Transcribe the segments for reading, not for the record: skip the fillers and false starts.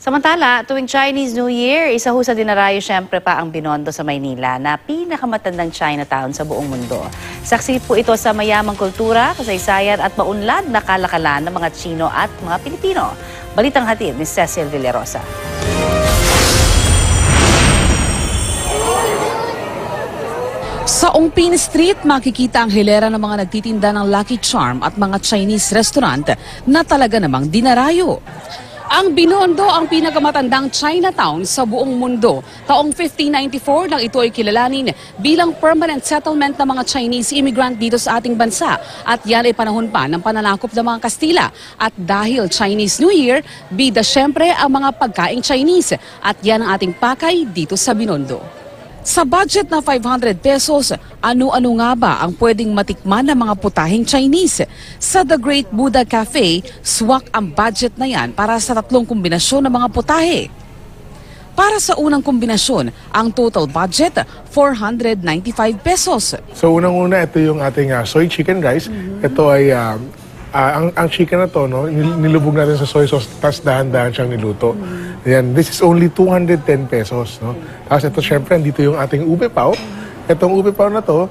Samantala, tuwing Chinese New Year, isa ho sa dinarayo syempre pa ang Binondo sa Maynila na pinakamatandang Chinatown sa buong mundo. Saksi po ito sa mayamang kultura, kasaysayan at maunlad na kalakalan ng mga Chino at mga Pilipino. Balitang hatid ni Cecil Villarosa. Sa Ongpin Street, makikita ang hilera ng mga nagtitinda ng Lucky Charm at mga Chinese restaurant na talaga namang dinarayo. Ang Binondo ang pinakamatandang Chinatown sa buong mundo. Taong 1594 nang ito ay kilalanin bilang permanent settlement ng mga Chinese immigrant dito sa ating bansa. At yan ay panahon pa ng pananakop ng mga Kastila. At dahil Chinese New Year, bida syempre ang mga pagkaing Chinese. At yan ang ating pakay dito sa Binondo. Sa budget na 500 pesos, ano-ano nga ba ang pwedeng matikman ng mga putahing Chinese? Sa The Great Buddha Cafe, swak ang budget na yan para sa 3 kombinasyon ng mga putahe. Para sa unang kombinasyon, ang total budget, 495 pesos. So unang-una, ito yung ating soy chicken rice. Ito ay, ang chicken na to, no, nilubog natin sa soy sauce, tapos dahan-dahan siyang niluto. Ayan, this is only 210 pesos. No? Tapos ito syempre, dito yung ating ube pao. Itong ube pao na to,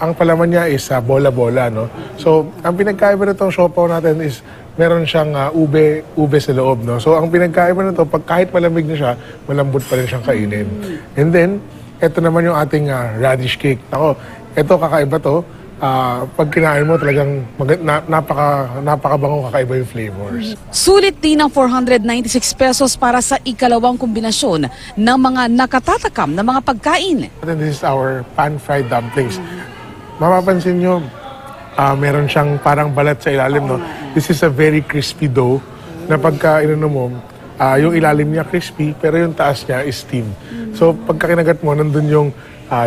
ang palaman niya is bola-bola. No? So, ang pinagkaiba na itong siopaw natin is meron siyang ube sa loob. No? So, ang pinagkaiba na to, pag kahit malamig na siya, malambot pa rin siyang kainin. And then, ito naman yung ating radish cake. Ako, ito kakaiba to. Pag kinain mo talagang napakabango, kakaiba yung flavors. Sulit din ang 496 pesos para sa ikalawang kombinasyon ng mga nakatatakam na mga pagkain. This is our pan-fried dumplings. Mapapansin nyo, meron siyang parang balat sa ilalim. No? This is a very crispy dough na pagka inano mo, yung ilalim niya crispy pero yung taas niya is steamed. So pagka kinagat mo, nandun yung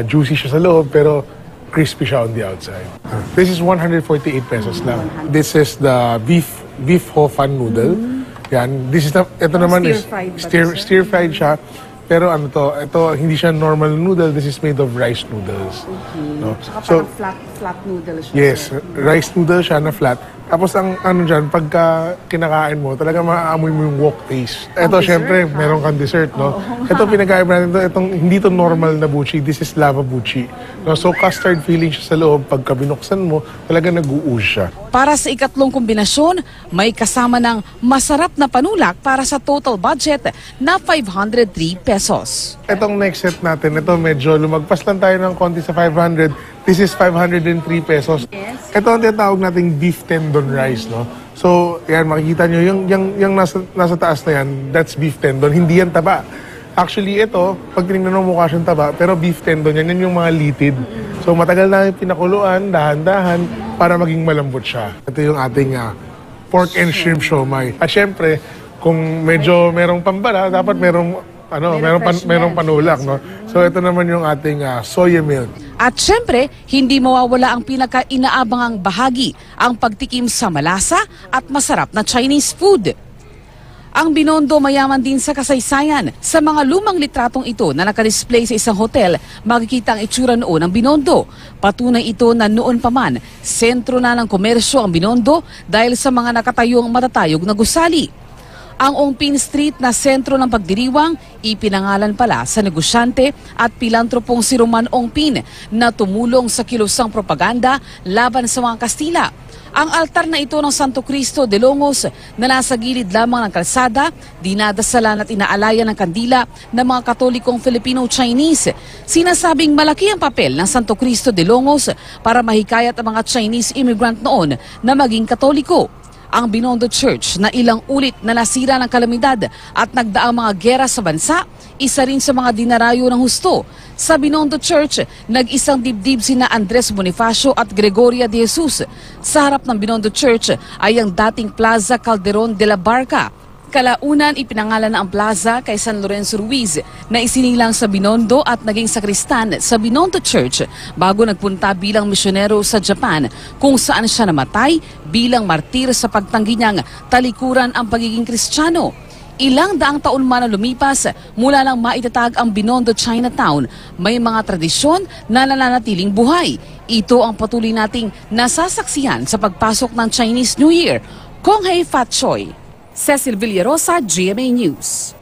juicy siya sa loob pero crispy siya on the outside. This is 148 pesos lang. This is the beef ho fan noodle. Yan. This is ito naman is stir-fried siya. Pero ano to, ito hindi siya normal noodle. This is made of rice noodles. No? So flat noodle siya. Yes, rice noodle siya na flat. Tapos ang ano dyan, pagka kinakain mo, talaga maaamoy mo yung wok taste. Ito, syempre, meron kang dessert, no? Ito, pinagkaiba natin ito. Itong, hindi to normal na buchi. This is lava buchi. No? So, custard feeling siya sa loob. Pagka binuksan mo, talaga nag-u-ooze siya. Para sa ikatlong kombinasyon, may kasama ng masarap na panulak para sa total budget na 503 pesos. Itong next set natin, ito medyo lumagpas lang tayo ng konti sa 500. This is 503 pesos. Yes. Ito ang tinatawag nating beef tendon rice, no? So, yan, makikita nyo, yung nasa taas na yan, that's beef tendon. Hindi yan taba. Actually, ito, pag tinignan mo mukha siyang taba, pero beef tendon yan, yan yung mga litid. So, matagal na yung pinakuluan, dahan-dahan, para maging malambot siya. Ito yung ating pork and shrimp siomai. At syempre, kung medyo merong pambala, dapat merong panulak, no? So, ito naman yung ating soya milk. At syempre, hindi mawawala ang pinaka-inaabangang bahagi, ang pagtikim sa malasa at masarap na Chinese food. Ang Binondo mayaman din sa kasaysayan. Sa mga lumang litratong ito na nakadisplay sa isang hotel, makikita ang itsura noon ng Binondo. Patunay ito na noon pa man, sentro na ng komersyo ang Binondo dahil sa mga nakatayong matatayog na gusali. Ang Ongpin Street na sentro ng pagdiriwang, ipinangalan pala sa negosyante at pilantropong si Roman Ongpin na tumulong sa kilusang propaganda laban sa mga Kastila. Ang altar na ito ng Santo Cristo de Longos na nasa gilid lamang ng kalsada, dinadasalan at inaalayan ng kandila ng mga Katolikong Filipino-Chinese. Sinasabing malaki ang papel ng Santo Cristo de Longos para mahikayat ang mga Chinese immigrant noon na maging Katoliko. Ang Binondo Church na ilang ulit na nasira ng kalamidad at nagdaang mga gera sa bansa, isa rin sa mga dinarayo ng husto. Sa Binondo Church, nag-isang dibdib sina Andres Bonifacio at Gregoria de Jesus. Sa harap ng Binondo Church ay ang dating Plaza Calderon de la Barca. Kalaunan, ipinangalan na ang plaza kay San Lorenzo Ruiz na isinilang sa Binondo at naging sakristan sa Binondo Church bago nagpunta bilang misyonero sa Japan kung saan siya namatay bilang martir sa pagtanggi niyang talikuran ang pagiging Kristiyano. Ilang daang taon man na lumipas mula lang maitatag ang Binondo Chinatown, may mga tradisyon na nananatiling buhay. Ito ang patuloy nating nasasaksihan sa pagpasok ng Chinese New Year. Kong Hei Fat Choi. Cecil Villarosa, GMA News.